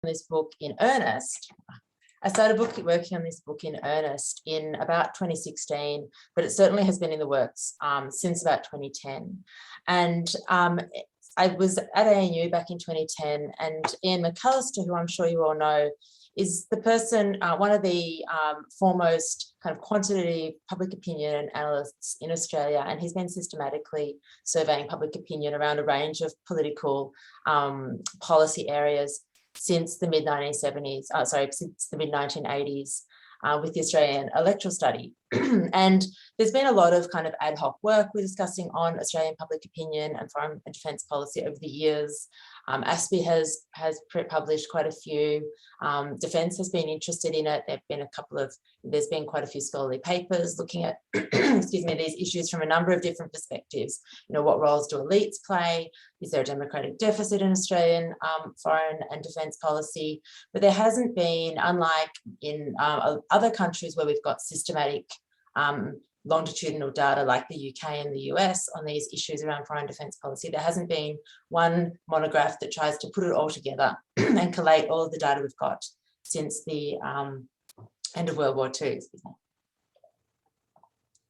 this book in earnest. I started working on this book in earnest in about 2016, but it certainly has been in the works since about 2010. And I was at ANU back in 2010, and Ian McCallister, who I'm sure you all know, is the person, one of the foremost kind of quantitative public opinion analysts in Australia, and he's been systematically surveying public opinion around a range of political policy areas since the mid-1970s, since the mid-1980s, with the Australian electoral study. And there's been a lot of kind of ad hoc work we're discussing on Australian public opinion and foreign and defence policy over the years. ASPI has published quite a few. Defence has been interested in it. There's been quite a few scholarly papers looking at, excuse me, these issues from a number of different perspectives. You know, what roles do elites play? Is there a democratic deficit in Australian foreign and defence policy? But there hasn't been, unlike in other countries where we've got systematic longitudinal data like the UK and the US on these issues around foreign defence policy, there hasn't been one monograph that tries to put it all together and collate all of the data we've got since the end of World War II.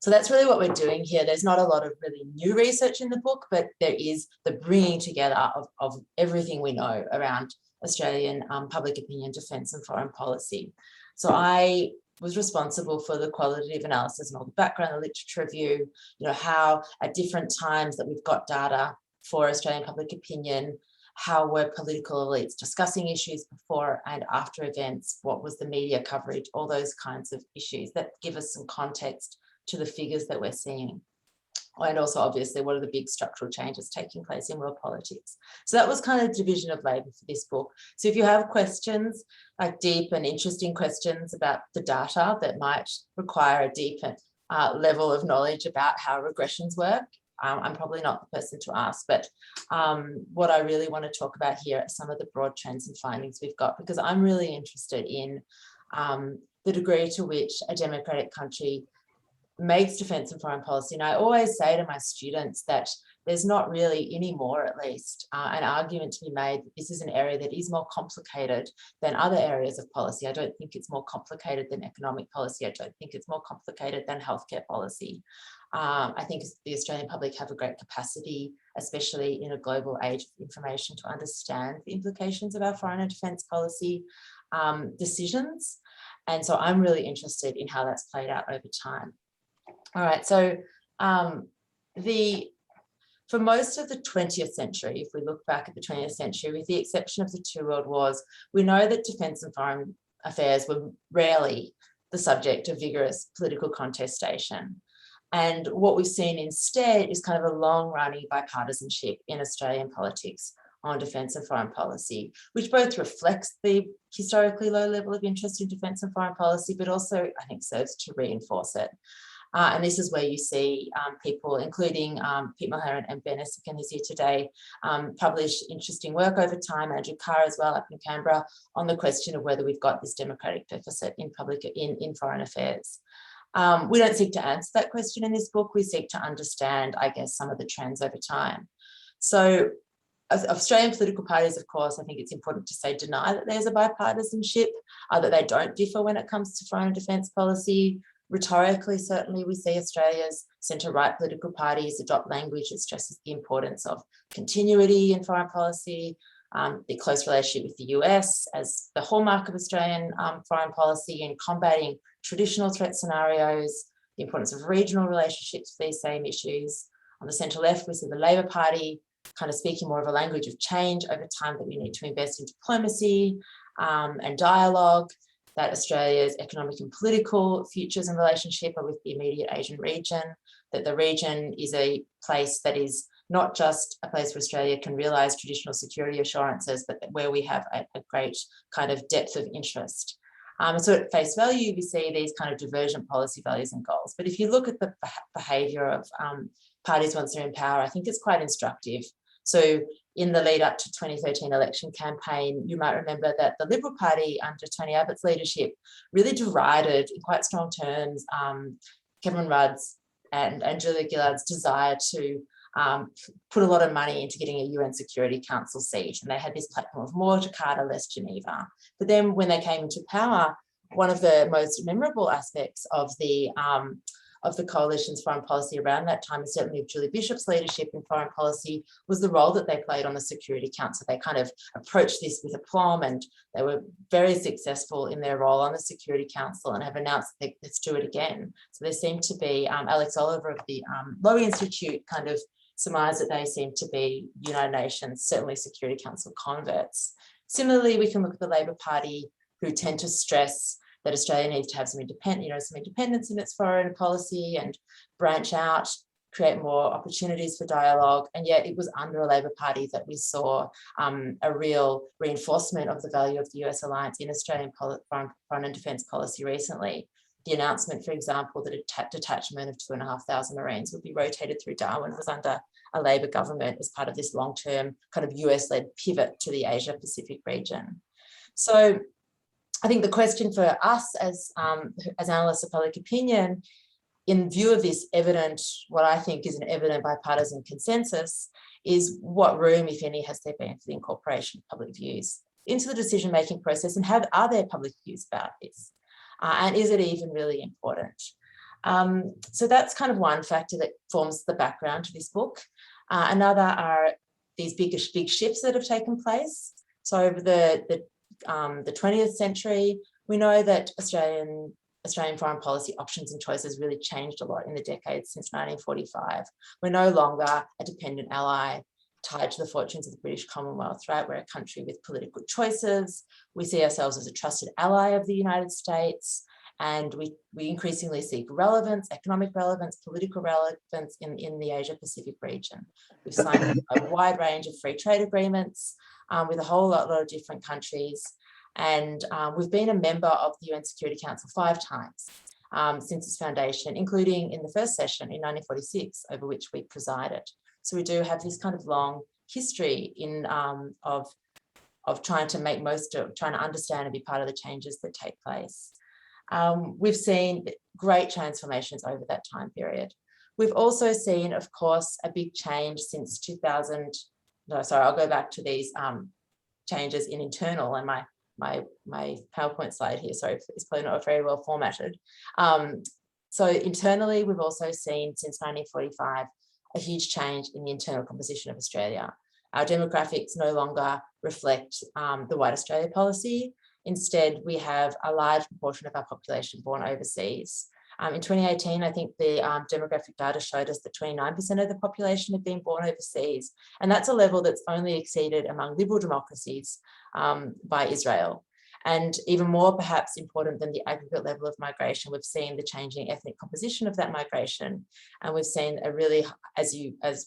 So that's really what we're doing here. There's not a lot of really new research in the book, but there is the bringing together of everything we know around Australian public opinion, defence and foreign policy. So I was responsible for the qualitative analysis and all the background, the literature review, you know, how at different times that we've got data for Australian public opinion, how were political elites discussing issues before and after events, what was the media coverage, all those kinds of issues that give us some context to the figures that we're seeing. And also, obviously, what are the big structural changes taking place in world politics? So that was kind of the division of labour for this book. So if you have questions, like deep and interesting questions about the data that might require a deep level of knowledge about how regressions work, I'm probably not the person to ask. But what I really want to talk about here are some of the broad trends and findings we've got, because I'm really interested in the degree to which a democratic country makes defence and foreign policy. And I always say to my students that there's not really anymore, at least, an argument to be made that this is an area that is more complicated than other areas of policy. I don't think it's more complicated than economic policy. I don't think it's more complicated than healthcare policy. I think the Australian public have a great capacity, especially in a global age of information, to understand the implications of our foreign and defence policy decisions. And so I'm really interested in how that's played out over time. All right, so for most of the 20th century, if we look back at the 20th century, with the exception of the two world wars, we know that defence and foreign affairs were rarely the subject of vigorous political contestation. And what we've seen instead is kind of a long-running bipartisanship in Australian politics on defence and foreign policy, which both reflects the historically low level of interest in defence and foreign policy, but also, I think, serves to reinforce it. And this is where you see people, including Pete Mulher and Ben Essican, who's here today, publish interesting work over time, Andrew Carr as well up in Canberra, on the question of whether we've got this democratic deficit in foreign affairs. We don't seek to answer that question in this book. We seek to understand, I guess, some of the trends over time. So Australian political parties, of course, I think it's important to say, deny that there's a bipartisanship, that they don't differ when it comes to foreign and defence policy. Rhetorically, certainly, we see Australia's centre-right political parties adopt language that stresses the importance of continuity in foreign policy, the close relationship with the US as the hallmark of Australian foreign policy in combating traditional threat scenarios, the importance of regional relationships for these same issues. On the centre-left, we see the Labor Party kind of speaking more of a language of change over time, that we need to invest in diplomacy and dialogue, that Australia's economic and political futures and relationship are with the immediate Asian region, that the region is a place that is not just a place where Australia can realise traditional security assurances, but where we have a great kind of depth of interest. So at face value, we see these kind of divergent policy values and goals. But if you look at the behaviour of parties once they're in power, I think it's quite instructive. So in the lead up to 2013 election campaign, you might remember that the Liberal Party under Tony Abbott's leadership really derided in quite strong terms Kevin Rudd's and Julia Gillard's desire to put a lot of money into getting a UN Security Council seat, and they had this platform of more Jakarta, less Geneva. But then when they came into power, one of the most memorable aspects of the coalition's foreign policy around that time, and certainly of Julie Bishop's leadership in foreign policy, was the role that they played on the Security Council. They kind of approached this with aplomb, and they were very successful in their role on the Security Council and have announced that let's do it again. So there seemed to be, Alex Oliver of the Lowy Institute kind of surmised that they seem to be United Nations, certainly Security Council converts. Similarly, we can look at the Labor Party, who tend to stress that Australia needs to have some independence in its foreign policy and branch out, create more opportunities for dialogue. And yet it was under a Labor Party that we saw a real reinforcement of the value of the US alliance in Australian foreign and defence policy recently. The announcement, for example, that a detachment of 2,500 Marines would be rotated through Darwin was under a Labor government as part of this long-term kind of US-led pivot to the Asia-Pacific region. So I think the question for us as analysts of public opinion, in view of this what I think is an evident bipartisan consensus, is what room, if any, has there been for the incorporation of public views into the decision-making process, and are there public views about this? And is it even really important? So that's kind of one factor that forms the background to this book. Another are these big shifts that have taken place. So over the 20th century, we know that Australian foreign policy options and choices really changed a lot in the decades since 1945. We're no longer a dependent ally tied to the fortunes of the British Commonwealth, right? We're a country with political choices. We see ourselves as a trusted ally of the United States, and we increasingly seek relevance, economic relevance, political relevance in the Asia-Pacific region. We've signed a wide range of free trade agreements with a whole lot of different countries. And we've been a member of the UN Security Council 5 times since its foundation, including in the first session in 1946, over which we presided. So we do have this kind of long history of trying to make trying to understand and be part of the changes that take place. We've seen great transformations over that time period. We've also seen, of course, a big change since 2000. No, sorry, I'll go back to these changes in internal, and my PowerPoint slide here, sorry, it's probably not very well formatted. So internally, we've also seen since 1945 a huge change in the internal composition of Australia. Our demographics no longer reflect the White Australia policy. Instead, we have a large proportion of our population born overseas. In 2018, I think the demographic data showed us that 29% of the population had been born overseas, and that's a level that's only exceeded among liberal democracies by Israel. And even more perhaps important than the aggregate level of migration, we've seen the changing ethnic composition of that migration. And we've seen a really, as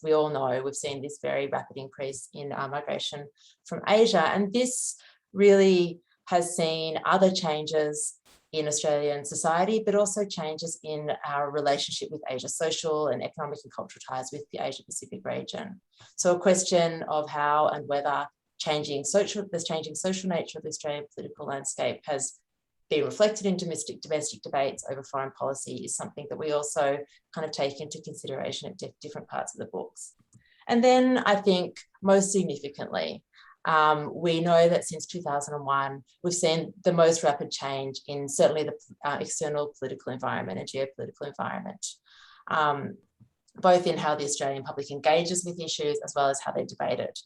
we all know, we've seen this very rapid increase in migration from Asia. And this really has seen other changes in Australian society, but also changes in our relationship with Asia, social and economic and cultural ties with the Asia-Pacific region. So a question of how and whether this changing social nature of the Australian political landscape has been reflected in domestic debates over foreign policy is something that we also kind of take into consideration at different parts of the books. And then I think most significantly, we know that since 2001, we've seen the most rapid change in certainly the external political environment and geopolitical environment, both in how the Australian public engages with issues as well as how they debate it.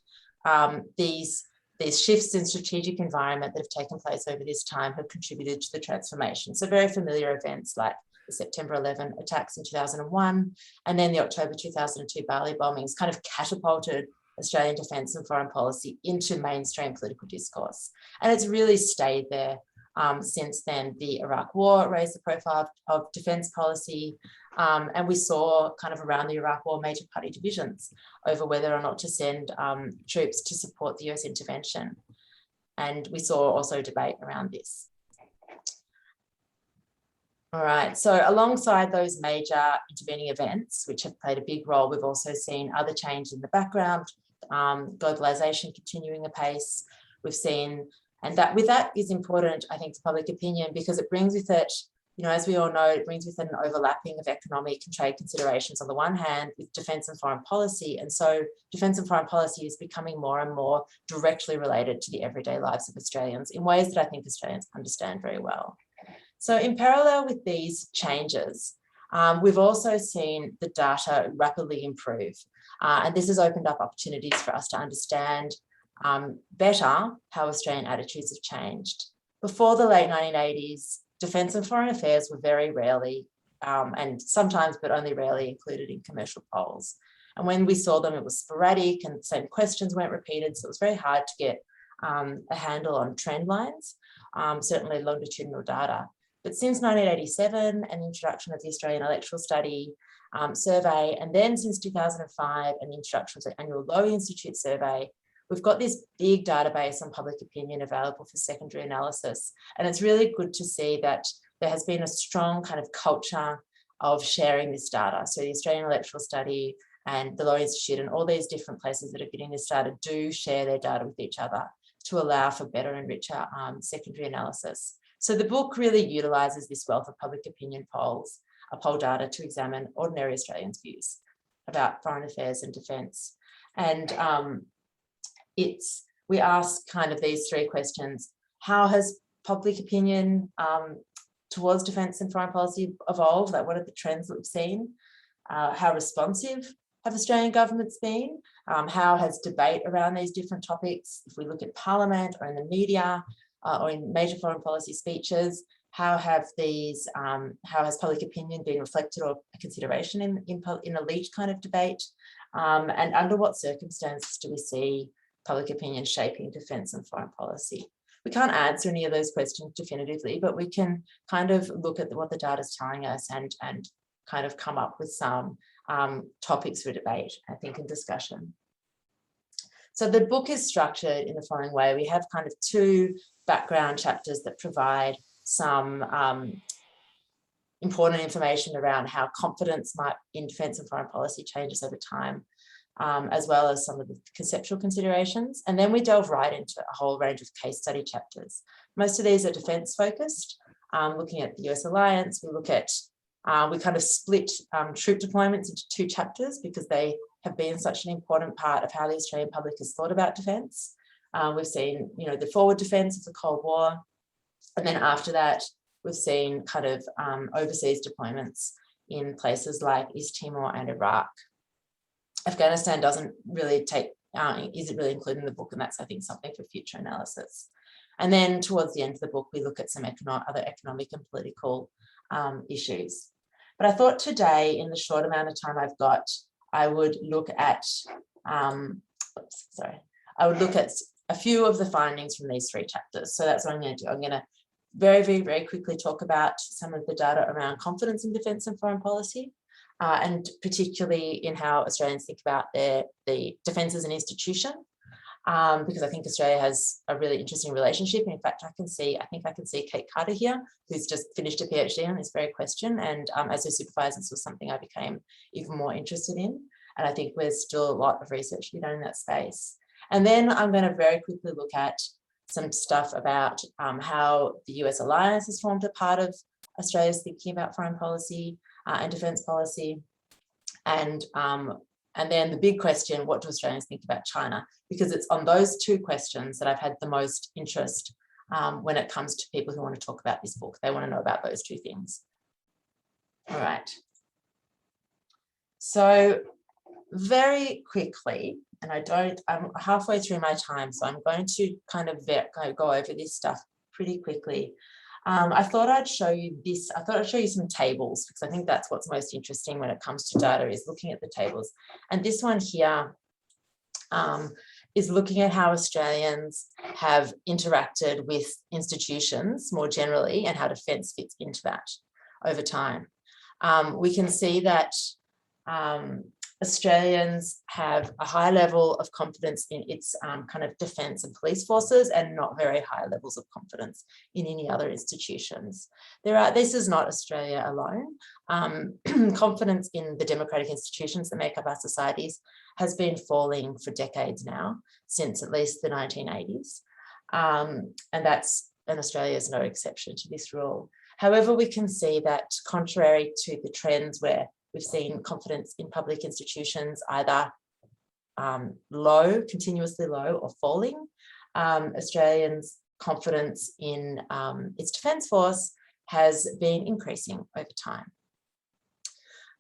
These shifts in strategic environment that have taken place over this time have contributed to the transformation. So very familiar events like the September 11 attacks in 2001, and then the October 2002 Bali bombings kind of catapulted Australian defence and foreign policy into mainstream political discourse. And it's really stayed there since then. The Iraq War raised the profile of defence policy, and we saw kind of around the Iraq War major party divisions over whether or not to send troops to support the US intervention. And we saw also debate around this. All right, so alongside those major intervening events, which have played a big role, we've also seen other change in the background, globalisation continuing apace. We've seen, and that is important, I think, to public opinion, because it brings with it you know, as we all know, it brings with it an overlapping of economic and trade considerations on the one hand with defence and foreign policy. And so defence and foreign policy is becoming more and more directly related to the everyday lives of Australians in ways that I think Australians understand very well. So in parallel with these changes, we've also seen the data rapidly improve. And this has opened up opportunities for us to understand better how Australian attitudes have changed. Before the late 1980s, defence and foreign affairs were very rarely, and sometimes, but only rarely, included in commercial polls. And when we saw them, it was sporadic and the same questions weren't repeated. So it was very hard to get a handle on trend lines, certainly longitudinal data. But since 1987 and the introduction of the Australian Electoral Study survey, and then since 2005 and the introduction of the annual Lowy Institute survey, we've got this big database on public opinion available for secondary analysis. And it's really good to see that there has been a strong kind of culture of sharing this data. So the Australian Electoral Study and the Lowy Institute and all these different places that are getting this data do share their data with each other to allow for better and richer secondary analysis. So the book really utilises this wealth of public opinion polls, poll data to examine ordinary Australians' views about foreign affairs and defence. And we ask kind of these three questions. How has public opinion towards defence and foreign policy evolved? Like, what are the trends that we've seen? How responsive have Australian governments been? How has debate around these different topics, if we look at Parliament or in the media or in major foreign policy speeches, how has public opinion been reflected or a consideration in elite kind of debate? And under what circumstances do we see public opinion shaping defence and foreign policy? We can't answer any of those questions definitively, but we can kind of look at what the data is telling us and kind of come up with some topics for debate, I think, and discussion. So the book is structured in the following way. We have kind of two background chapters that provide some important information around how confidence in defence and foreign policy changes over time, as well as some of the conceptual considerations. And then we delve right into a whole range of case study chapters. Most of these are defence focused, looking at the US alliance. We kind of split troop deployments into two chapters because they have been such an important part of how the Australian public has thought about defence. We've seen, the forward defence of the Cold War. And then after that, we've seen kind of overseas deployments in places like East Timor and Iraq. Afghanistan isn't really included in the book, and that's, I think, something for future analysis. And then towards the end of the book, we look at some other economic and political issues. But I thought today, in the short amount of time I've got, I would look at a few of the findings from these three chapters. So that's what I'm going to do. I'm going to very, very, very quickly talk about some of the data around confidence in defence and foreign policy, and particularly in how Australians think about the defence as an institution, because I think Australia has a really interesting relationship. In fact, I think I can see Kate Carter here, who's just finished a PhD on this very question. And as a supervisor, this was something I became even more interested in. And I think there's still a lot of research to be done in that space. And then I'm going to very quickly look at some stuff about how the US alliance has formed a part of Australia's thinking about foreign policy and defence policy. And then the big question, what do Australians think about China? Because it's on those two questions that I've had the most interest when it comes to people who want to talk about this book. They want to know about those two things. All right. So very quickly, and I'm halfway through my time, so I'm going to kind of go over this stuff pretty quickly. I thought I'd show you this. I thought I'd show you some tables, because I think that's what's most interesting when it comes to data, is looking at the tables. And this one here is looking at how Australians have interacted with institutions more generally and how defence fits into that over time. We can see that Australians have a high level of confidence in its kind of defence and police forces, and not very high levels of confidence in any other institutions. This is not Australia alone. Confidence in the democratic institutions that make up our societies has been falling for decades now, since at least the 1980s. And Australia is no exception to this rule. However, we can see that contrary to the trends where we've seen confidence in public institutions either low, continuously low, or falling, Australians' confidence in its defence force has been increasing over time.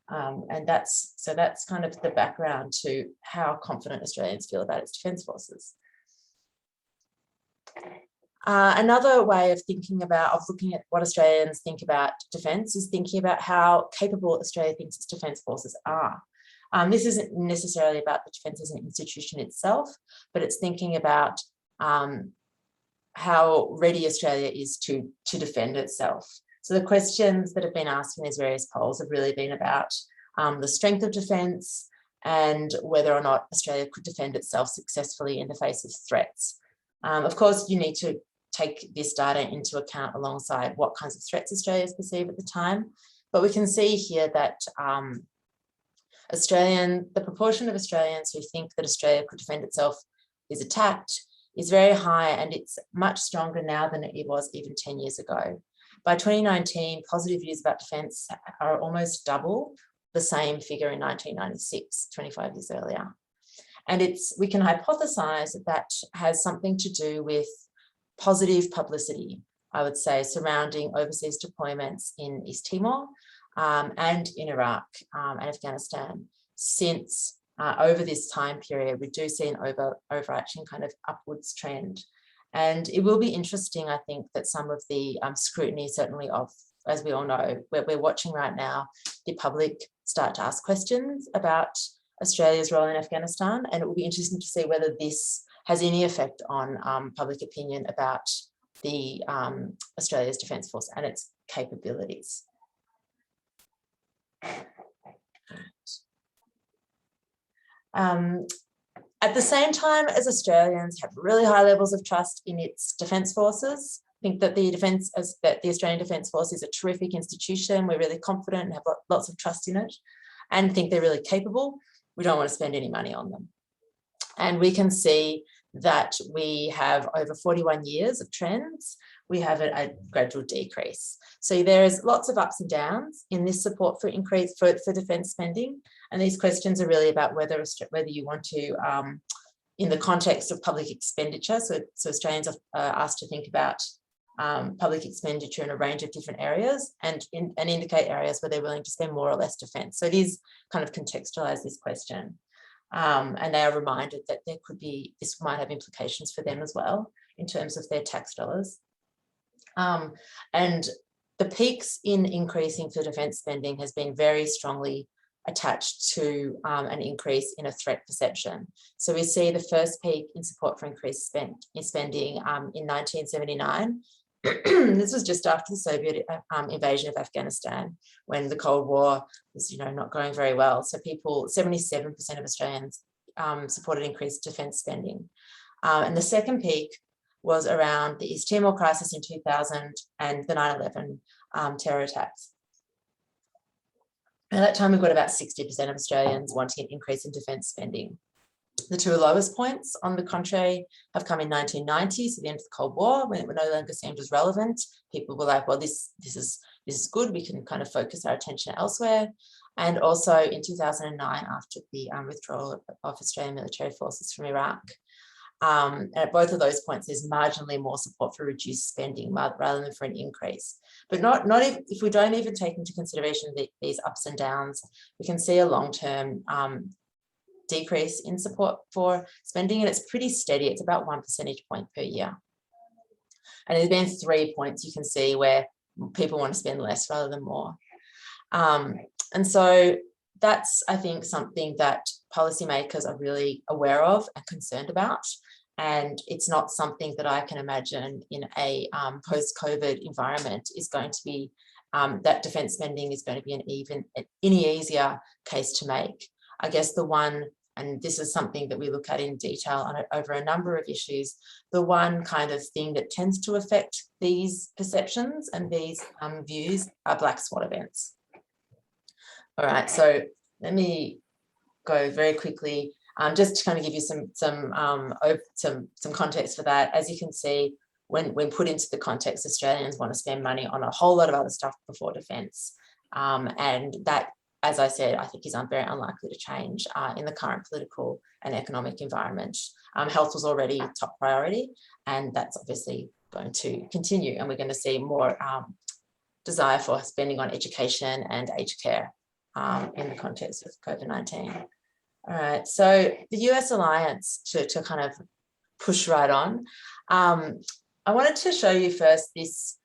And that's kind of the background to how confident Australians feel about its defence forces. Another way of looking at what Australians think about defence is thinking about how capable Australia thinks its defence forces are. This isn't necessarily about the defence as an institution itself, but it's thinking about how ready Australia is to defend itself. So the questions that have been asked in these various polls have really been about the strength of defence and whether or not Australia could defend itself successfully in the face of threats. Of course, you need to take this data into account alongside what kinds of threats Australians perceive at the time. But we can see here that the proportion of Australians who think that Australia could defend itself is attacked is very high, and it's much stronger now than it was even 10 years ago. By 2019, positive views about defence are almost double the same figure in 1996, 25 years earlier. And we can hypothesize that has something to do with positive publicity, I would say, surrounding overseas deployments in East Timor and in Iraq and Afghanistan. Since over this time period, we do see an overarching kind of upwards trend. And it will be interesting, I think, that some of the scrutiny, certainly of, as we all know, we're watching right now, the public start to ask questions about Australia's role in Afghanistan, and it will be interesting to see whether this has any effect on public opinion about the Australia's Defence Force and its capabilities. At the same time as Australians have really high levels of trust in its defence forces, I think that the Australian Defence Force is a terrific institution. We're really confident and have lots of trust in it and think they're really capable. We don't want to spend any money on them. And we can see that we have over 41 years of trends, we have a gradual decrease. So there's lots of ups and downs in this support for increase for defence spending. And these questions are really about whether you want to, in the context of public expenditure, so Australians are asked to think about public expenditure in a range of different areas and indicate areas where they're willing to spend more or less defence. So it is kind of contextualise this question. And they are reminded that this might have implications for them as well in terms of their tax dollars. And the peaks in increasing for defence spending has been very strongly attached to an increase in a threat perception. So we see the first peak in support for increased spending in 1979. This was just after the Soviet invasion of Afghanistan, when the Cold War was, not going very well. So 77% of Australians supported increased defence spending. And the second peak was around the East Timor crisis in 2000 and the 9/11 terror attacks. At that time, we've got about 60% of Australians wanting an increase in defence spending. The two lowest points, on the contrary, have come in 1990, so the end of the Cold War, when it no longer seemed as relevant. People were like, well, this is good, we can kind of focus our attention elsewhere. And also in 2009, after the withdrawal of Australian military forces from Iraq. At both of those points, there's marginally more support for reduced spending rather than for an increase. But not if we don't even take into consideration these ups and downs, we can see a long-term decrease in support for spending, and it's pretty steady. It's about 1 percentage point per year. And there's been 3 points you can see where people want to spend less rather than more. And so that's, I think, something that policymakers are really aware of and concerned about. And it's not something that I can imagine in a post-COVID environment is going to be, that defence spending is going to be any easier case to make. I guess the one, and this is something that we look at in detail over a number of issues, the one kind of thing that tends to affect these perceptions and these views are black swan events. All right, so let me go very quickly, just to kind of give you some context for that. As you can see, when put into the context, Australians want to spend money on a whole lot of other stuff before defence. And that, as I said, I think is very unlikely to change in the current political and economic environment. Health was already top priority, and that's obviously going to continue. And we're going to see more desire for spending on education and aged care in the context of COVID-19. All right, so the US alliance, to kind of push right on. I wanted to show you first this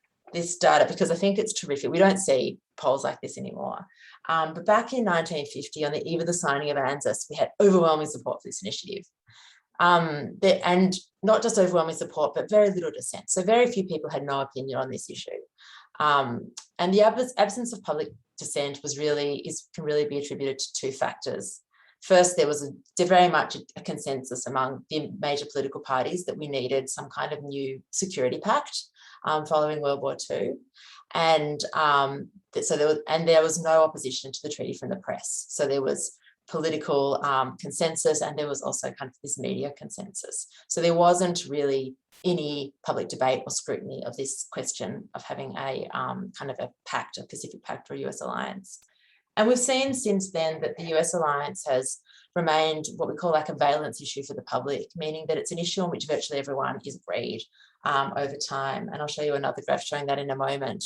data because I think it's terrific. We don't see polls like this anymore. But back in 1950, on the eve of the signing of ANZUS, we had overwhelming support for this initiative. And not just overwhelming support, but very little dissent. So very few people had no opinion on this issue. And the absence of public dissent can really be attributed to two factors. First, there was very much a consensus among the major political parties that we needed some kind of new security pact following World War II. And there was no opposition to the treaty from the press. So there was political consensus, and there was also kind of this media consensus. So there wasn't really any public debate or scrutiny of this question of having a kind of a pact, a Pacific Pact or a US alliance. And we've seen since then that the US alliance has remained what we call like a valence issue for the public, meaning that it's an issue on which virtually everyone is agreed over time. And I'll show you another graph showing that in a moment.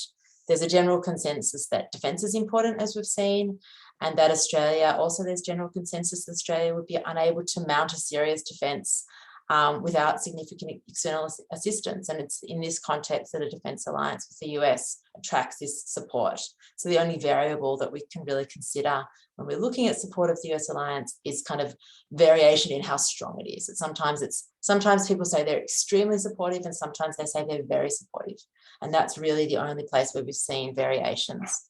There's a general consensus that defence is important, as we've seen, and that there's general consensus that Australia would be unable to mount a serious defence without significant external assistance. And it's in this context that a defence alliance with the US attracts this support. So the only variable that we can really consider when we're looking at support of the US alliance is kind of variation in how strong it is. Sometimes people say they're extremely supportive, and sometimes they say they're very supportive. And that's really the only place where we've seen variations.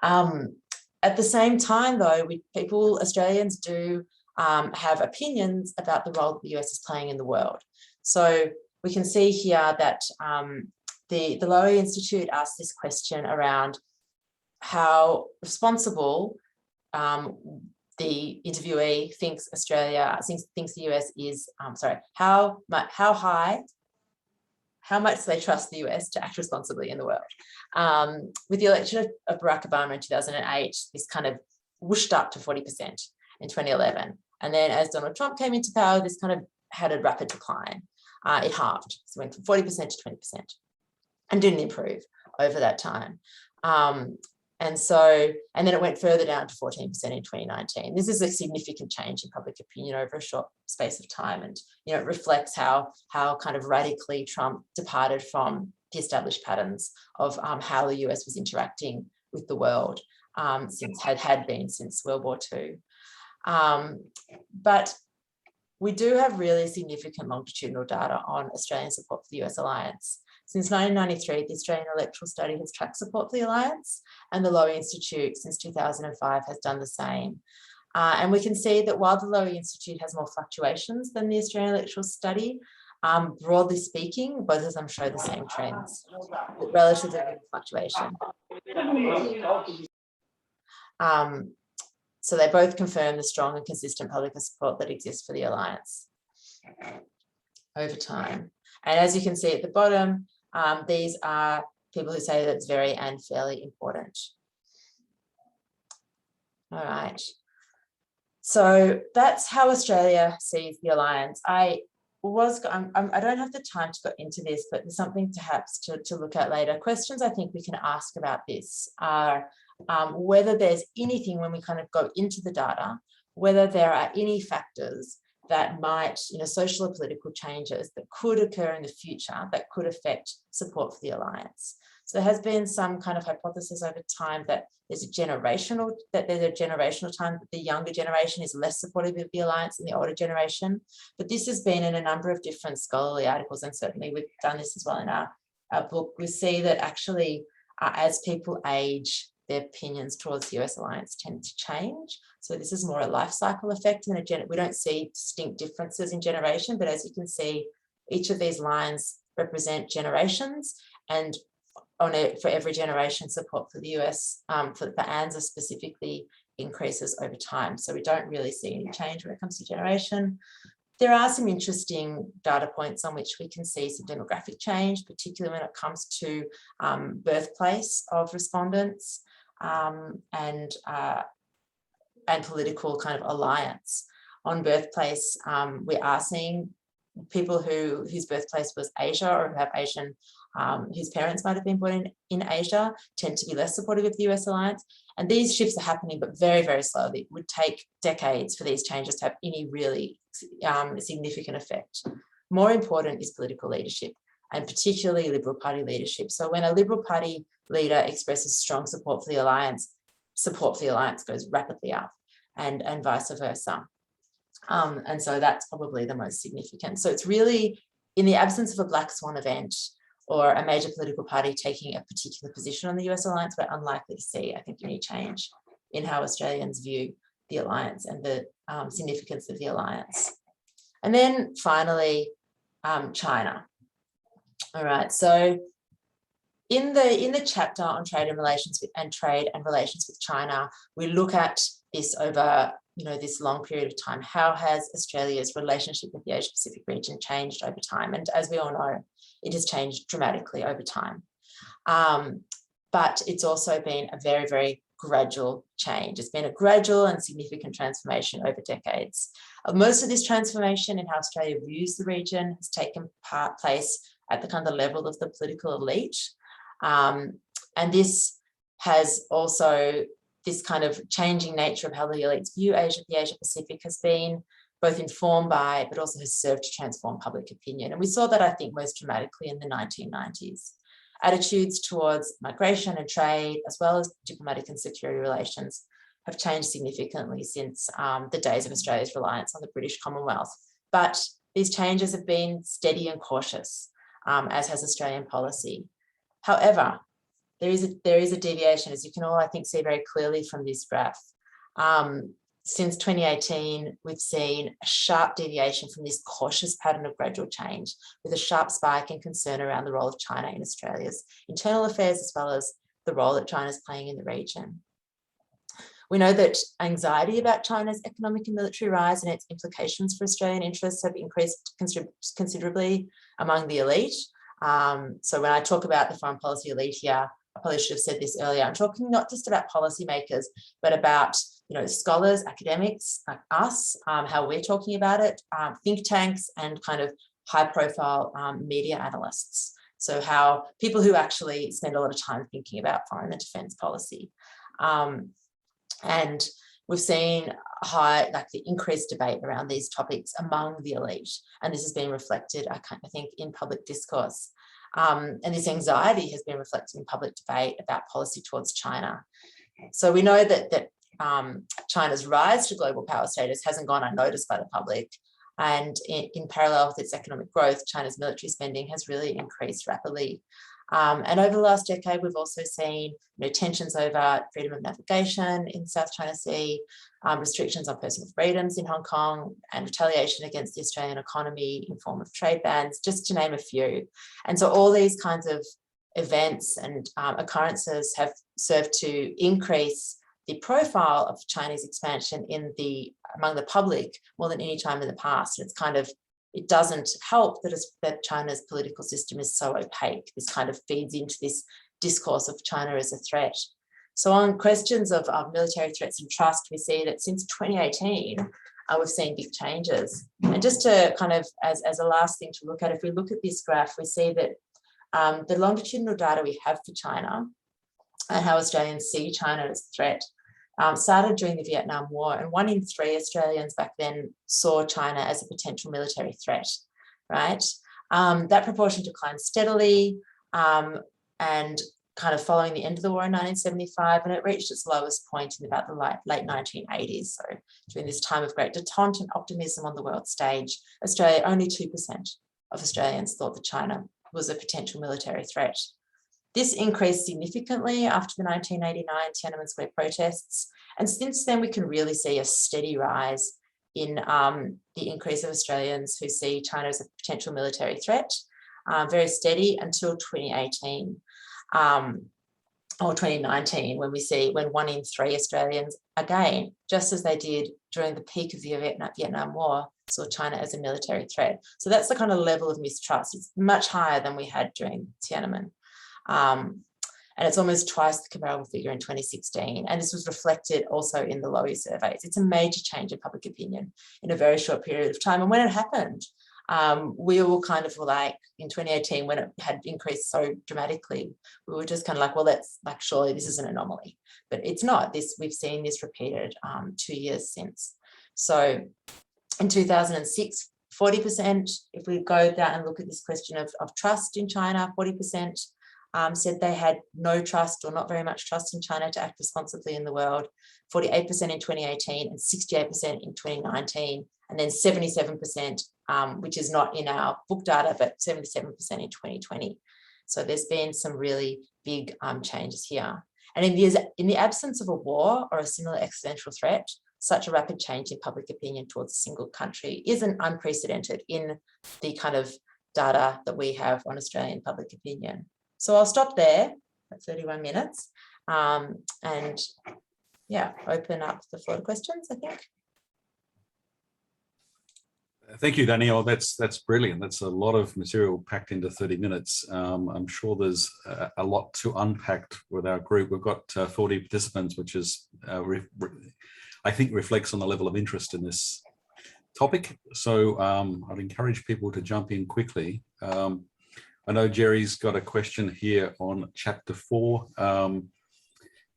At the same time, though, Australians do have opinions about the role that the US is playing in the world. So we can see here that the Lowy Institute asked this question around how responsible the interviewee thinks thinks the US is, how much they trust the US to act responsibly in the world. With the election of Barack Obama in 2008, this kind of whooshed up to 40% in 2011. And then as Donald Trump came into power, this kind of had a rapid decline. It halved, so it went from 40% to 20% and didn't improve over that time. And then it went further down to 14% in 2019. This is a significant change in public opinion over a short space of time. And, it reflects how kind of radically Trump departed from the established patterns of how the US was interacting with the world had been since World War II. But we do have really significant longitudinal data on Australian support for the US alliance. Since 1993, the Australian Electoral Study has tracked support for the alliance, and the Lowy Institute since 2005 has done the same. And we can see that while the Lowy Institute has more fluctuations than the Australian Electoral Study, broadly speaking, both of them show the same trends, relative to fluctuation. So they both confirm the strong and consistent public support that exists for the alliance over time. And as you can see at the bottom, these are people who say that it's very and fairly important. All right. So that's how Australia sees the alliance. I don't have the time to go into this, but there's something perhaps to look at later. Questions I think we can ask about this are whether there's anything when we kind of go into the data, whether there are any factors that might, social or political changes that could occur in the future that could affect support for the alliance. So there has been some kind of hypothesis over time that there's a generational time that the younger generation is less supportive of the alliance than the older generation. But this has been in a number of different scholarly articles, and certainly we've done this as well in our book. We see that actually as people age, their opinions towards the US alliance tend to change. So this is more a life cycle effect than we don't see distinct differences in generation, but as you can see, each of these lines represent generations, and for every generation, support for the US, for ANZUS specifically, increases over time. So we don't really see any change when it comes to generation. There are some interesting data points on which we can see some demographic change, particularly when it comes to birthplace of respondents and political kind of alliance. On birthplace, we are seeing people whose birthplace was Asia or who have Asian, whose parents might have been born in Asia, tend to be less supportive of the US alliance. And these shifts are happening, but very, very slowly. It would take decades for these changes to have any really significant effect. More important is political leadership, and particularly Liberal Party leadership. So when a Liberal Party leader expresses strong support for the alliance, support for the alliance goes rapidly up, and vice versa. And so that's probably the most significant. So it's really, in the absence of a black swan event or a major political party taking a particular position on the US alliance, we're unlikely to see, I think, any change in how Australians view the alliance and the significance of the alliance. And then finally, China. All right, so in the chapter on trade and relations with China, we look at this over this long period of time. How has Australia's relationship with the Asia Pacific region changed over time? And as we all know, it has changed dramatically over time. But it's also been a very, very gradual change. It's been a gradual and significant transformation over decades. Most of this transformation in how Australia views the region has taken place at the kind of level of the political elite. And this has also, this kind of changing nature of how the elites view Asia, the Asia Pacific, has been both informed by, but also has served to transform public opinion. And we saw that, I think, most dramatically in the 1990s. Attitudes towards migration and trade, as well as diplomatic and security relations, have changed significantly since the days of Australia's reliance on the British Commonwealth. But these changes have been steady and cautious, as has Australian policy. However, there is a deviation, as you can all, I think, see very clearly from this graph. Since 2018, we've seen a sharp deviation from this cautious pattern of gradual change, with a sharp spike in concern around the role of China in Australia's internal affairs, as well as the role that China is playing in the region. We know that anxiety about China's economic and military rise and its implications for Australian interests have increased considerably among the elite. So when I talk about the foreign policy elite here, I probably should have said this earlier, I'm talking not just about policymakers, but about scholars, academics like us, how we're talking about it, think tanks, and kind of high-profile media analysts. So how people who actually spend a lot of time thinking about foreign and defence policy. And we've seen the increased debate around these topics among the elite, and this has been reflected, I think, in public discourse. And this anxiety has been reflected in public debate about policy towards China. So we know that China's rise to global power status hasn't gone unnoticed by the public. And in parallel with its economic growth, China's military spending has really increased rapidly. And over the last decade, we've also seen tensions over freedom of navigation in South China Sea, restrictions on personal freedoms in Hong Kong, and retaliation against the Australian economy in form of trade bans, just to name a few. And so all these kinds of events and occurrences have served to increase the profile of Chinese expansion among the public more than any time in the past. And it doesn't help that China's political system is so opaque. This kind of feeds into this discourse of China as a threat. So on questions of military threats and trust, we see that since 2018, we've seen big changes. And just to kind of, as a last thing to look at, if we look at this graph, we see that the longitudinal data we have for China and how Australians see China as a threat started during the Vietnam War, and 1 in 3 Australians back then saw China as a potential military threat, right? That proportion declined steadily and kind of following the end of the war in 1975, and it reached its lowest point in about the late 1980s. So during this time of great detente and optimism on the world stage, Australia, only 2% of Australians thought that China was a potential military threat. This increased significantly after the 1989 Tiananmen Square protests. And since then, we can really see a steady rise in the increase of Australians who see China as a potential military threat, very steady until 2018 or 2019, when 1 in 3 Australians, again, just as they did during the peak of the Vietnam War, saw China as a military threat. So that's the kind of level of mistrust. It's much higher than we had during Tiananmen. And it's almost twice the comparable figure in 2016. And this was reflected also in the Lowy surveys. It's a major change in public opinion in a very short period of time. And when it happened, we all kind of were like, in 2018, when it had increased so dramatically, we were just kind of like, well, that's like, surely this is an anomaly. But it's not. We've seen this repeated 2 years since. So in 2006, 40%, if we go down and look at this question of trust in China, 40% said they had no trust or not very much trust in China to act responsibly in the world, 48% in 2018 and 68% in 2019, and then 77%, which is not in our book data, but 77% in 2020. So there's been some really big changes here. And in the absence of a war or a similar existential threat, such a rapid change in public opinion towards a single country isn't unprecedented in the kind of data that we have on Australian public opinion. So I'll stop there at 31 minutes and yeah, open up the floor to questions, I think. Thank you, Danielle. That's brilliant. That's a lot of material packed into 30 minutes. I'm sure there's a lot to unpack with our group. We've got 40 participants, which is, I think, reflects on the level of interest in this topic. So I'd encourage people to jump in quickly. I know Jerry's got a question here on chapter 4,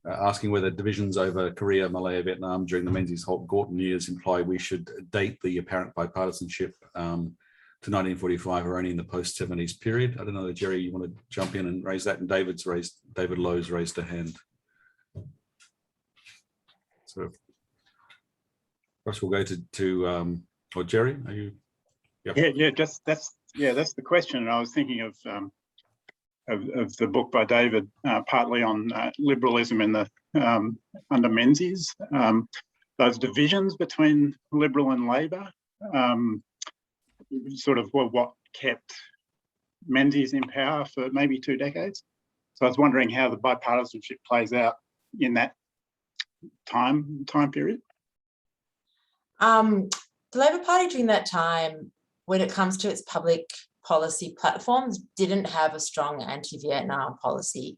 asking whether divisions over Korea, Malaya, Vietnam during the Menzies-Holt-Gorton years imply we should date the apparent bipartisanship to 1945 or only in the post-70s period. I don't know, Jerry, you want to jump in and raise that? And David Lowe's raised a hand. So first we'll go to or Jerry, are you? Yep. Yeah, that's the question. And I was thinking of the book by David, partly on liberalism in the under Menzies, those divisions between Liberal and Labor, sort of what kept Menzies in power for maybe 2 decades. So I was wondering how the bipartisanship plays out in that time period. The Labor Party during that time, when it comes to its public policy platforms, didn't have a strong anti-Vietnam policy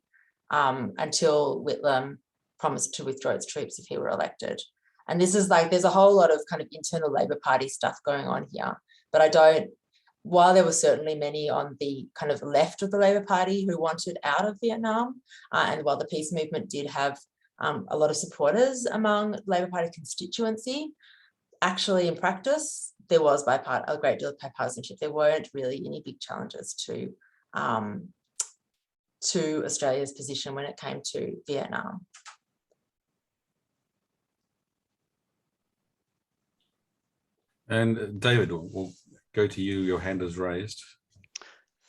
until Whitlam promised to withdraw its troops if he were elected. And this is like, there's a whole lot of kind of internal Labor Party stuff going on here. But while there were certainly many on the kind of left of the Labor Party who wanted out of Vietnam, and while the peace movement did have a lot of supporters among Labor Party constituency, actually in practice, there was a great deal of bipartisanship. There weren't really any big challenges to Australia's position when it came to Vietnam. And David, we'll go to you. Your hand is raised.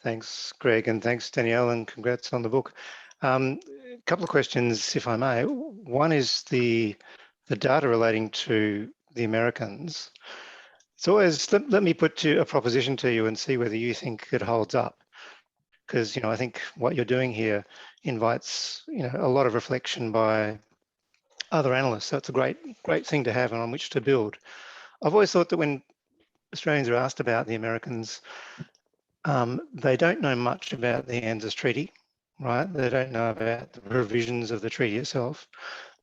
Thanks, Greg, and thanks, Danielle, and congrats on the book. A couple of questions, if I may. One is the data relating to the Americans. It's always, let me put a proposition to you and see whether you think it holds up. Because, I think what you're doing here invites, a lot of reflection by other analysts. So it's a great thing to have and on which to build. I've always thought that when Australians are asked about the Americans, they don't know much about the ANZUS Treaty, right? They don't know about the provisions of the treaty itself.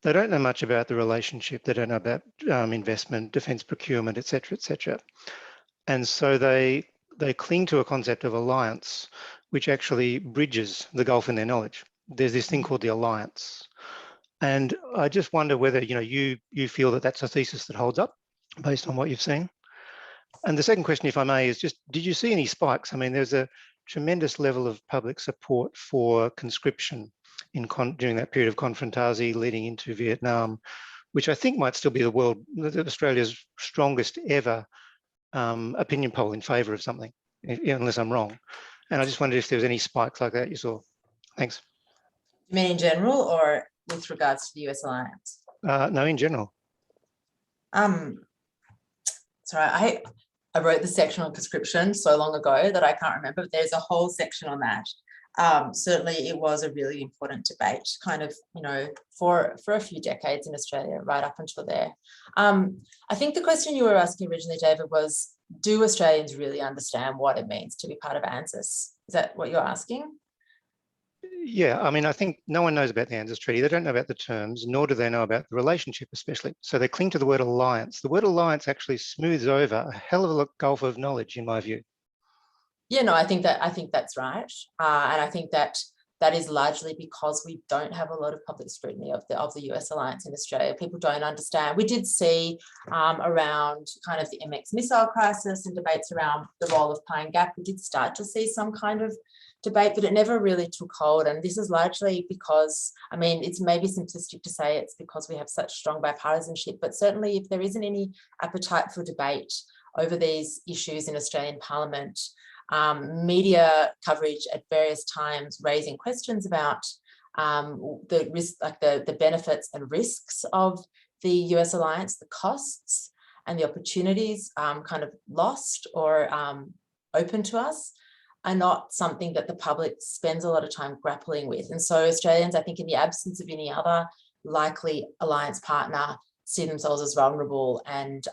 They don't know much about the relationship. They don't know about investment, defence procurement, et cetera, and so they cling to a concept of alliance, which actually bridges the gulf in their knowledge. There's this thing called the alliance, and I just wonder whether you feel that that's a thesis that holds up based on what you've seen. And the second question, if I may, is just, did you see any spikes? I mean, there's a tremendous level of public support for conscription during that period of confrontasi leading into Vietnam, which I think might still be Australia's strongest ever opinion poll in favour of something, unless I'm wrong. And I just wondered if there was any spikes like that you saw. Thanks. You mean in general or with regards to the US alliance? No, in general. Sorry, I wrote the section on conscription so long ago that I can't remember, but there's a whole section on that. Certainly it was a really important debate kind of, for a few decades in Australia, right up until there. I think the question you were asking originally, David, was do Australians really understand what it means to be part of ANZUS? Is that what you're asking? Yeah, I mean, I think no one knows about the ANZUS Treaty. They don't know about the terms, nor do they know about the relationship, especially. So they cling to the word alliance. The word alliance actually smooths over a hell of a gulf of knowledge, in my view. Yeah, no, I think that's right, and I think that is largely because we don't have a lot of public scrutiny of the US alliance in Australia. People don't understand. We did see around kind of the MX missile crisis and debates around the role of Pine Gap. We did start to see some kind of debate, but it never really took hold. And this is largely because, I mean, it's maybe simplistic to say it's because we have such strong bipartisanship, but certainly if there isn't any appetite for debate over these issues in Australian Parliament, media coverage at various times raising questions about the risk, like the benefits and risks of the US alliance, the costs and the opportunities kind of lost or open to us, are not something that the public spends a lot of time grappling with. And so Australians, I think, in the absence of any other likely alliance partner, see themselves as vulnerable and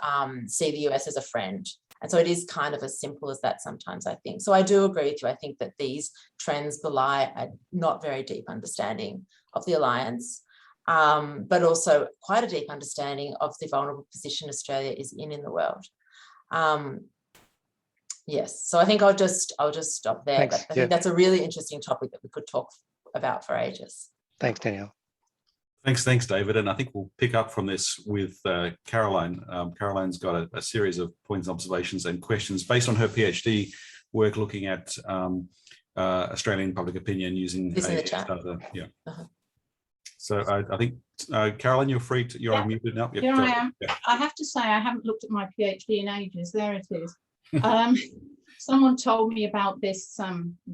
see the US as a friend. And so it is kind of as simple as that sometimes, I think. So I do agree with you. I think that these trends belie a not very deep understanding of the alliance, but also quite a deep understanding of the vulnerable position Australia is in the world. Yes, so I think I'll just stop there. Thanks. But I think that's a really interesting topic that we could talk about for ages. Thanks, Danielle. Thanks, David. And I think we'll pick up from this with Caroline. Caroline's got a series of points, observations and questions based on her PhD work looking at Australian public opinion using This in the chat. Yeah. Uh-huh. So I think, Caroline, you're free to, you're unmuted now. Here I am. Yeah. I have to say, I haven't looked at my PhD in ages. There it is. Someone told me about this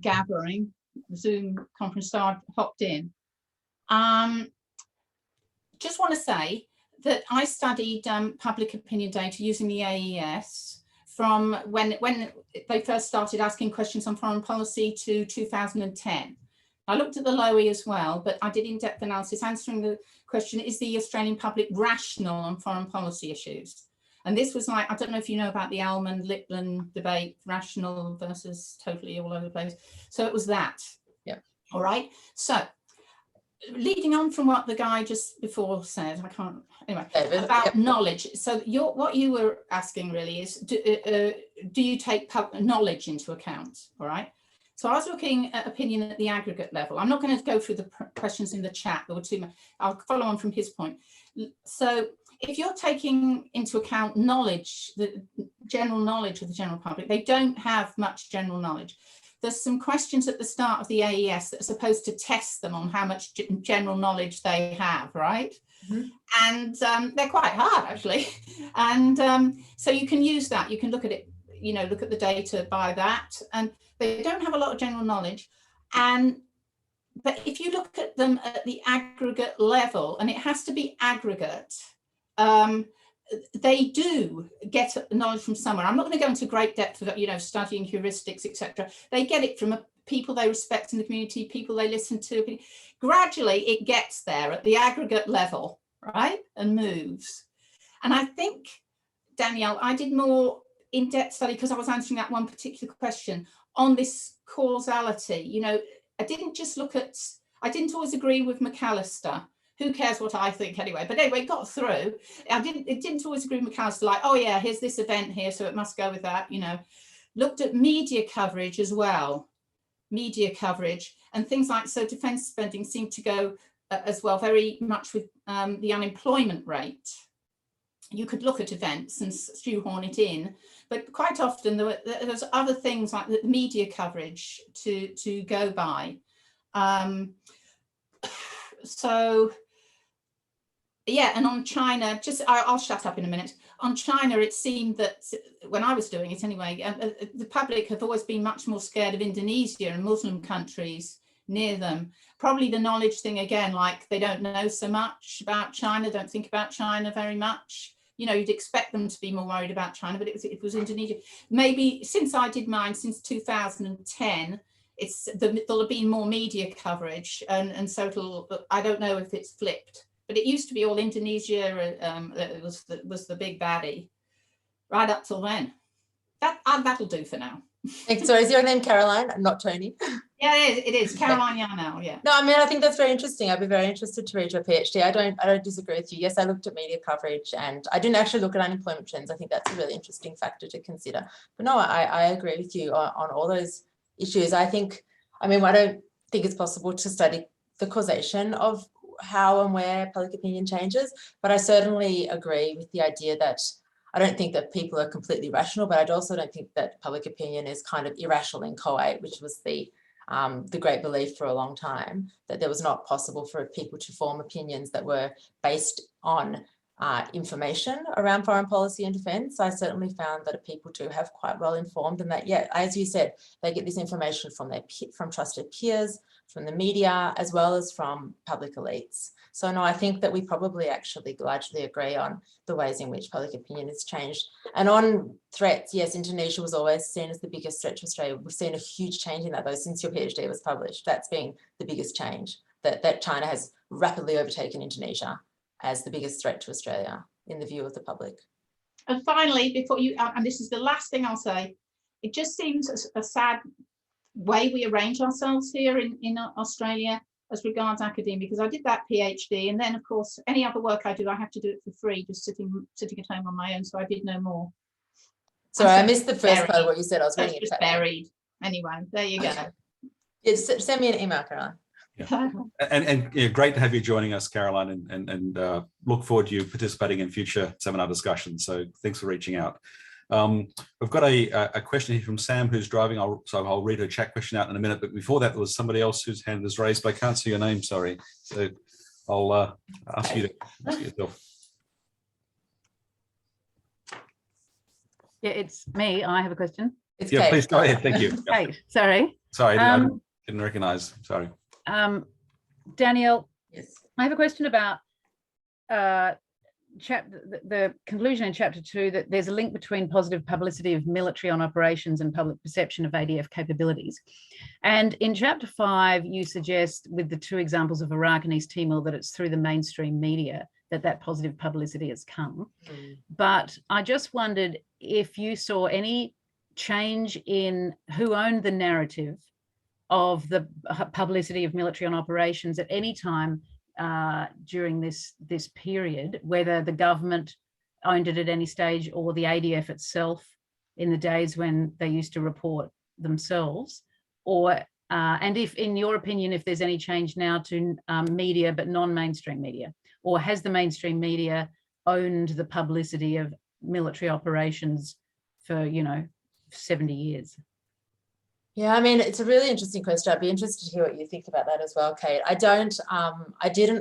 gathering, Zoom conference, so I've hopped in. Just want to say that I studied public opinion data using the AES from when they first started asking questions on foreign policy to 2010. I looked at the Lowy as well, but I did in-depth analysis answering the question, is the Australian public rational on foreign policy issues? And this was like, I don't know if you know about the Almond-Lipland debate, rational versus totally all over the place. So it was that. Yeah. All right. So leading on from what the guy just before said, I can't, anyway, David, about knowledge. So what you were asking really is, do you take knowledge into account? All right. So I was looking at opinion at the aggregate level. I'm not going to go through the questions in the chat. There were too many. I'll follow on from his point. So if you're taking into account knowledge, the general knowledge of the general public, they don't have much general knowledge. There's some questions at the start of the AES that are supposed to test them on how much general knowledge they have, right? Mm-hmm. And they're quite hard, actually. And so you can use that. You can look at it, you know, look at the data by that. And they don't have a lot of general knowledge. But if you look at them at the aggregate level, and it has to be aggregate, they do get knowledge from somewhere. I'm not going to go into great depth of, you know, studying heuristics, etc. They get it from people they respect in the community, people they listen to. Gradually, it gets there at the aggregate level, right, and moves. And I think, Danielle, I did more in-depth study because I was answering that one particular question on this causality. You know, I didn't always agree with McCallister. Who cares what I think anyway? But anyway, it got through. It didn't always agree with McCallister, like, oh yeah, here's this event here, so it must go with that, you know. Looked at media coverage as well, media coverage and things like, so defence spending seemed to go as well very much with the unemployment rate. You could look at events and shoehorn it in, but quite often there's other things like the media coverage to go by. So yeah, and on China, I'll shut up in a minute. On China, it seemed that when I was doing it anyway, the public have always been much more scared of Indonesia and Muslim countries near them. Probably the knowledge thing again, like they don't know so much about China, don't think about China very much. You know, you'd expect them to be more worried about China, but it was Indonesia. Maybe since I did mine, since 2010, there'll have been more media coverage, and so I don't know if it's flipped. But it used to be all Indonesia was the big baddie, right up till then. That'll do for now. Thanks. So is your name Caroline, not Tony? Yeah, it is. Caroline Yarnell, yeah. No, I mean, I think that's very interesting. I'd be very interested to read your PhD. I don't disagree with you. Yes, I looked at media coverage and I didn't actually look at unemployment trends. I think that's a really interesting factor to consider. But no, I agree with you on all those issues. I don't think it's possible to study the causation of how and where public opinion changes, but I certainly agree with the idea that I don't think that people are completely rational, but I also don't think that public opinion is kind of irrational in inchoate, which was the great belief for a long time, that there was not possible for people to form opinions that were based on information around foreign policy and defence. I certainly found that people do have quite well informed, and that, yeah, as you said, they get this information from trusted peers, from the media, as well as from public elites. So no, I think that we probably actually largely agree on the ways in which public opinion has changed. And on threats, yes, Indonesia was always seen as the biggest threat to Australia. We've seen a huge change in that though since your PhD was published. That's been the biggest change, that China has rapidly overtaken Indonesia as the biggest threat to Australia in the view of the public. And finally, before you, and this is the last thing I'll say, it just seems a sad way we arrange ourselves here in Australia as regards academia, because I did that PhD, and then of course any other work I do, I have to do it for free, just sitting at home on my own. So I did no more. Sorry, I missed the first part of what you said. I was reading it. Just buried. Anyway, there you go. Send me an email, Caroline. Yeah. And yeah, great to have you joining us, Caroline, and look forward to you participating in future seminar discussions. So thanks for reaching out. We've got a question here from Sam, who's driving. So I'll read her chat question out in a minute. But before that, there was somebody else whose hand is raised, but I can't see your name. Sorry. So I'll ask you to ask yourself. Yeah, it's me. I have a question. It's Yeah, Kate. please go ahead. Thank you. Kate, sorry. Sorry, I didn't recognize. Sorry. Danielle, Yes. I have a question about the conclusion in chapter 2, that there's a link between positive publicity of military on operations and public perception of ADF capabilities. And in chapter 5, you suggest, with the 2 examples of Iraq and East Timor, that it's through the mainstream media that positive publicity has come. But I just wondered if you saw any change in who owned the narrative of the publicity of military on operations at any time during this period, whether the government owned it at any stage or the ADF itself in the days when they used to report themselves, or and if, in your opinion, if there's any change now to media but non-mainstream media, or has the mainstream media owned the publicity of military operations for 70 years? Yeah, I mean, it's a really interesting question. I'd be interested to hear what you think about that as well, Kate. I didn't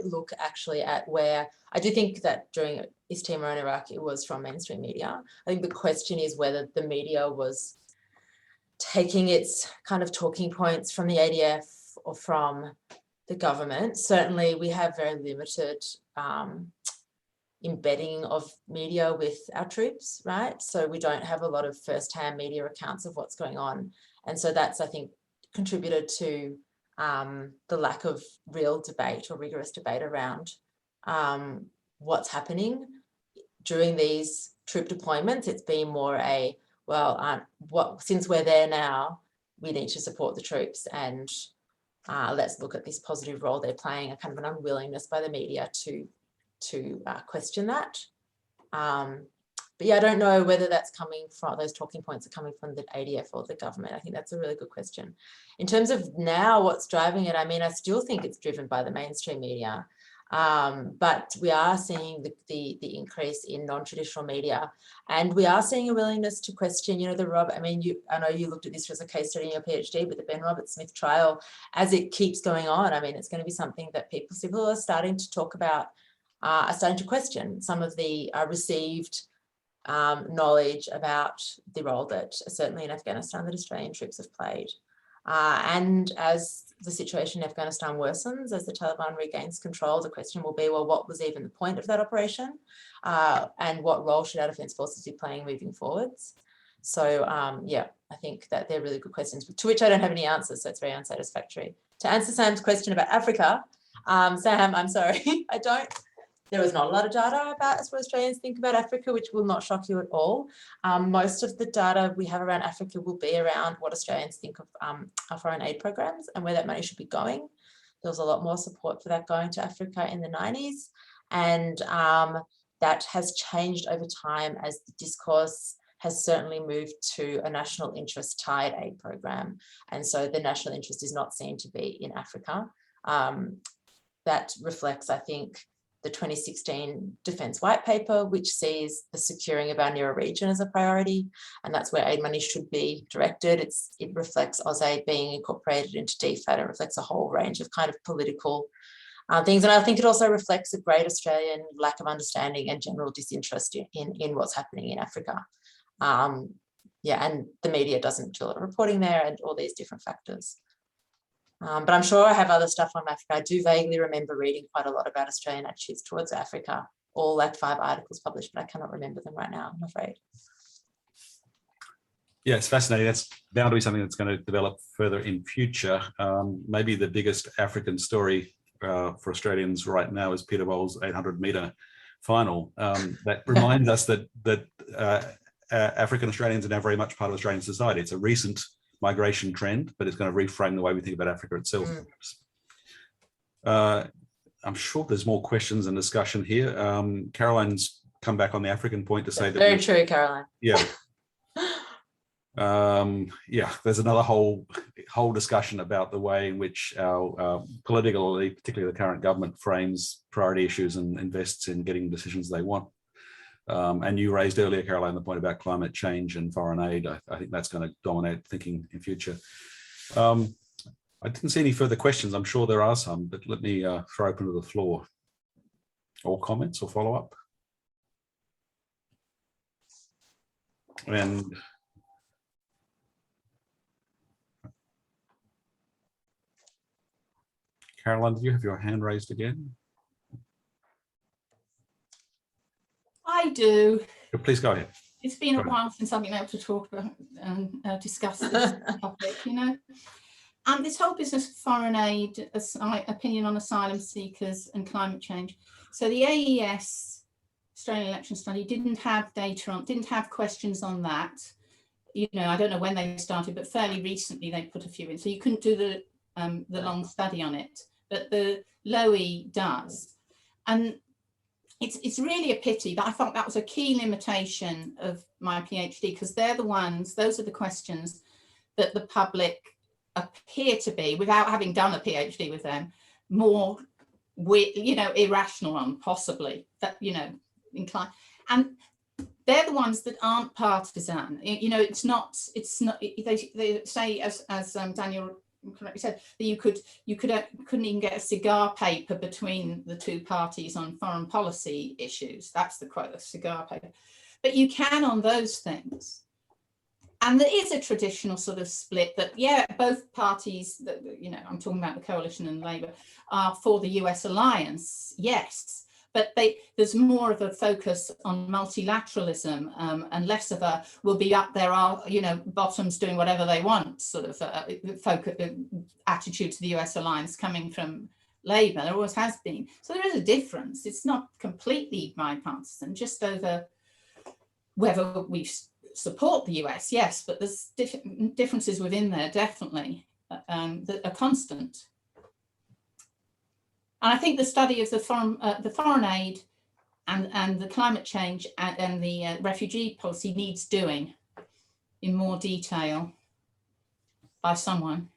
look actually at where, I do think that during East Timor and Iraq, it was from mainstream media. I think the question is whether the media was taking its kind of talking points from the ADF or from the government. Certainly, we have very limited embedding of media with our troops, right? So we don't have a lot of first-hand media accounts of what's going on. And so that's, I think, contributed to the lack of real debate or rigorous debate around what's happening during these troop deployments. It's been more a, since we're there now, we need to support the troops, and let's look at this positive role they're playing, a kind of an unwillingness by the media to question that. But yeah, I don't know whether that's coming from, those talking points are coming from the ADF or the government. I think that's a really good question. In terms of now what's driving it, I mean, I still think it's driven by the mainstream media, but we are seeing the increase in non-traditional media, and we are seeing a willingness to question, I know you looked at this as a case study in your PhD, but the Ben Roberts-Smith trial, as it keeps going on, I mean, it's going to be something that people are starting to talk about, are starting to question some of the received knowledge about the role that certainly in Afghanistan that Australian troops have played. And as the situation in Afghanistan worsens, as the Taliban regains control, the question will be, well, what was even the point of that operation? And what role should our defence forces be playing moving forwards? So yeah, I think that they're really good questions, to which I don't have any answers, so it's very unsatisfactory. To answer Sam's question about Africa, Sam, I'm sorry, I don't there was not a lot of data about what Australians think about Africa, which will not shock you at all. Most of the data we have around Africa will be around what Australians think of our foreign aid programs and where that money should be going. There was a lot more support for that going to Africa in the 90s. And that has changed over time as the discourse has certainly moved to a national interest tied aid program. And so the national interest is not seen to be in Africa. That reflects, I think, the 2016 Defence White Paper, which sees the securing of our nearer region as a priority, and that's where aid money should be directed. It reflects AusAid being incorporated into DFAT. It reflects a whole range of kind of political things, and I think it also reflects a great Australian lack of understanding and general disinterest in what's happening in Africa. Yeah, and the media doesn't do a lot of reporting there, and all these different factors. But I'm sure I have other stuff on Africa. I do vaguely remember reading quite a lot about Australian attitudes towards Africa, all like 5 articles published, but I cannot remember them right now, I'm afraid. Yeah, it's fascinating. That's bound to be something that's going to develop further in future. Maybe the biggest African story for Australians right now is Peter Bowles' 800-metre final. That reminds us that African Australians are now very much part of Australian society. It's a recent migration trend, but it's going to reframe the way we think about Africa itself. I'm sure there's more questions and discussion here. Caroline's come back on the African point to say that very true, Caroline. Yeah. Yeah, there's another whole discussion about the way in which our political elite, particularly the current government, frames priority issues and invests in getting decisions they want. And you raised earlier, Caroline, the point about climate change and foreign aid. I think that's going to dominate thinking in future. I didn't see any further questions. I'm sure there are some, but let me throw open to the floor. Or comments or follow-up. And Caroline, do you have your hand raised again? I do. Please go ahead. It's been a while since I've been able to talk about and discuss this topic, you know. And this whole business of foreign aid, opinion on asylum seekers and climate change. So the AES, Australian Election Study, didn't have data on, didn't have questions on that. You know, I don't know when they started, but fairly recently they put a few in. So you couldn't do the long study on it, but the LOE does. And it's really a pity that I thought that was a key limitation of my PhD, because they're the ones, those are the questions that the public appear to be, without having done a PhD with them, more, you know, irrational on, possibly, that, you know, inclined. And they're the ones that aren't partisan. You know, it's not, they say, as Danielle correctly said, that you couldn't even get a cigar paper between the two parties on foreign policy issues. That's the quote, a cigar paper. But you can on those things. And there is a traditional sort of split that, yeah, both parties, that, you know, I'm talking about the coalition and Labour, are for the US alliance, yes. But there's more of a focus on multilateralism and less of a, we'll be up there, you know, bottoms doing whatever they want sort of attitude to the US alliance coming from Labour. There always has been. So there is a difference. It's not completely bipartisan, just over whether we support the US, yes, but there's differences within there, definitely, that are constant. And I think the study of the foreign aid and the climate change and the refugee policy needs doing in more detail by someone.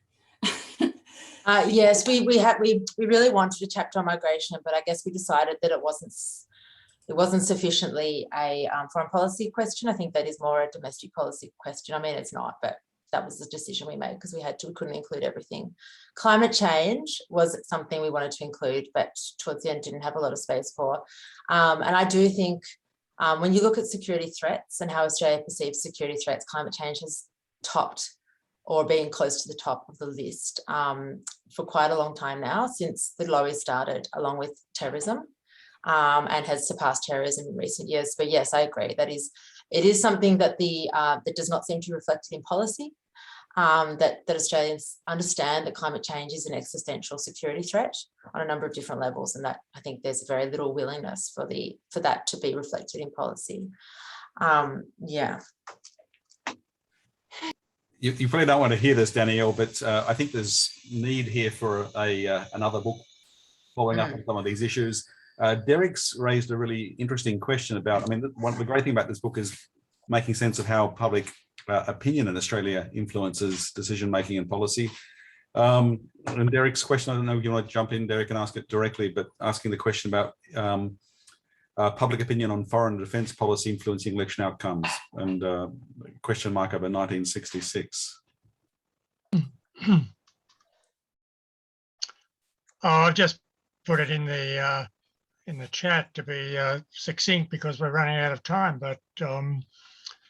Yes, we really wanted a chapter on migration, but I guess we decided that it wasn't sufficiently a foreign policy question. I think that is more a domestic policy question. I mean, it's not, but that was the decision we made because we couldn't include everything. Climate change was something we wanted to include, but towards the end didn't have a lot of space for. And I do think when you look at security threats and how Australia perceives security threats, climate change has topped or been close to the top of the list for quite a long time now, since the LOE started, along with terrorism, and has surpassed terrorism in recent years. But yes, I agree. It is something that that does not seem to be reflected in policy. that Australians understand that climate change is an existential security threat on a number of different levels, and that I think there's very little willingness for that to be reflected in policy. Yeah. You probably don't want to hear this, Danielle, but I think there's need here for another book following up on some of these issues. Derek's raised a really interesting question about, the great thing about this book is making sense of how public opinion in Australia influences decision-making and policy. And Derek's question, I don't know if you want to jump in, Derek, and ask it directly, but asking the question about public opinion on foreign defence policy influencing election outcomes, and question mark over 1966. I've just put it in the chat to be succinct because we're running out of time, but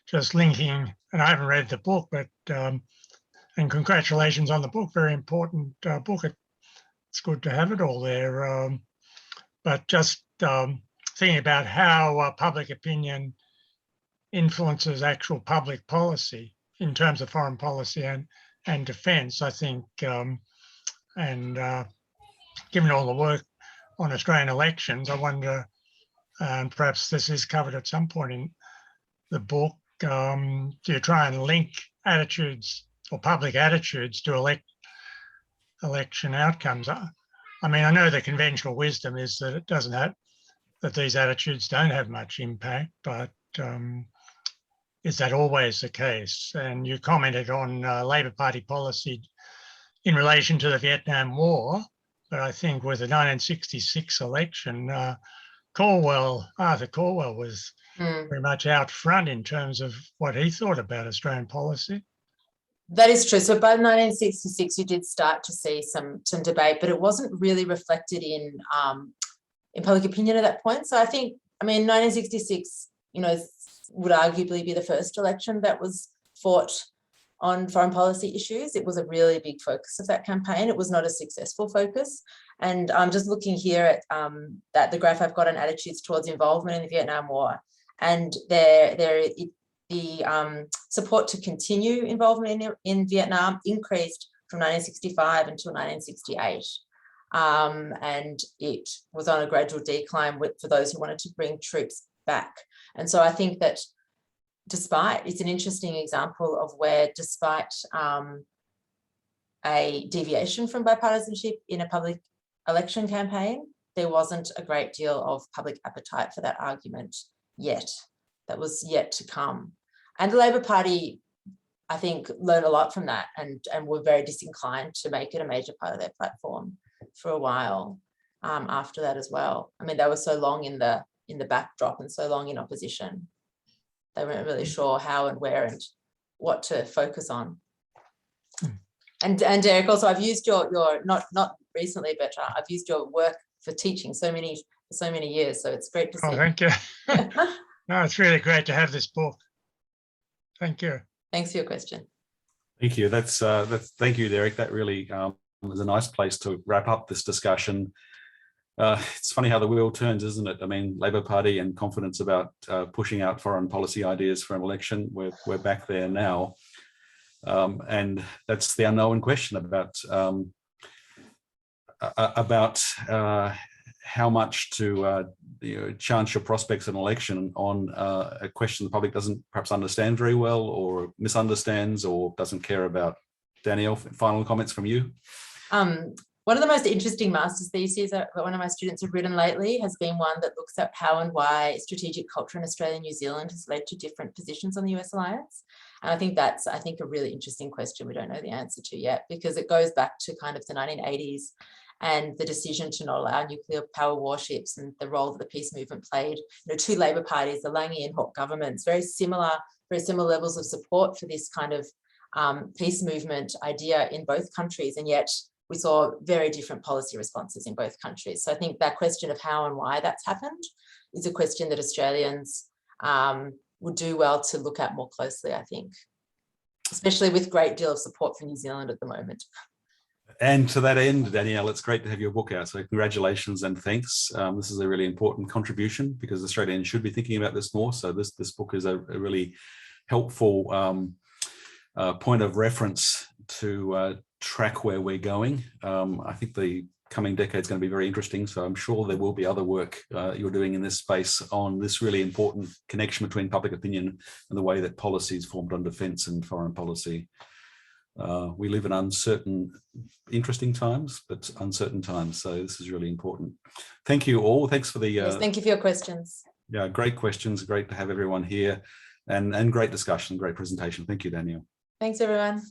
just linking, and I haven't read the book, but and congratulations on the book, very important book. It's good to have it all there, but just thinking about how public opinion influences actual public policy in terms of foreign policy and defence, I think, and given all the work on Australian elections, I wonder, and perhaps this is covered at some point in the book, do you try and link attitudes or public attitudes to election outcomes? I know the conventional wisdom is that it doesn't have, that these attitudes don't have much impact, but is that always the case? And you commented on Labor Party policy in relation to the Vietnam War, but I think with the 1966 election, Arthur Calwell was very much out front in terms of what he thought about Australian policy. That is true. So by 1966, you did start to see some debate, but it wasn't really reflected in public opinion at that point. So I think, 1966, would arguably be the first election that was fought on foreign policy issues. It was a really big focus of that campaign. It was not a successful focus. And I'm just looking here at the graph I've got on attitudes towards involvement in the Vietnam War. And the support to continue involvement in Vietnam increased from 1965 until 1968. And it was on a gradual decline for those who wanted to bring troops back. And so I think that it's an interesting example of where, despite a deviation from bipartisanship in a public election campaign, there wasn't a great deal of public appetite for that argument yet. That was yet to come. And the Labor Party, I think, learned a lot from that and were very disinclined to make it a major part of their platform for a while after that as well. They were so long in the backdrop and so long in opposition. They weren't really sure how and where and what to focus on. And Derek, also, I've used your not recently, but I've used your work for teaching so many years. So it's great to see. Oh, thank you. No, it's really great to have this book. Thank you. Thanks for your question. Thank you. Thank you, Derek. That really was a nice place to wrap up this discussion. It's funny how the wheel turns, isn't it? Labor Party and confidence about pushing out foreign policy ideas for an election. We're back there now. And that's the unknown question about how much to chance your prospects in an election on a question the public doesn't perhaps understand very well, or misunderstands, or doesn't care about. Danielle, final comments from you? One of the most interesting master's theses that one of my students have written lately has been one that looks at how and why strategic culture in Australia and New Zealand has led to different positions on the US alliance. And I think that's, a really interesting question we don't know the answer to yet, because it goes back to kind of the 1980s and the decision to not allow nuclear power warships and the role that the peace movement played. Two Labor parties, the Lange and Hawke governments, very similar levels of support for this kind of peace movement idea in both countries, and yet we saw very different policy responses in both countries. So I think that question of how and why that's happened is a question that Australians would do well to look at more closely, I think, especially with a great deal of support from New Zealand at the moment. And to that end, Danielle, it's great to have your book out. So congratulations and thanks. This is a really important contribution because Australians should be thinking about this more. So this book is a really helpful point of reference to track where we're going. I think the coming decade is going to be very interesting. So I'm sure there will be other work you're doing in this space on this really important connection between public opinion and the way that policy is formed on defence and foreign policy. We live in uncertain, interesting times, but uncertain times. So this is really important. Thank you all. Thanks for the... Yes, thank you for your questions. Yeah, great questions. Great to have everyone here and great discussion, great presentation. Thank you, Danielle. Thanks, everyone.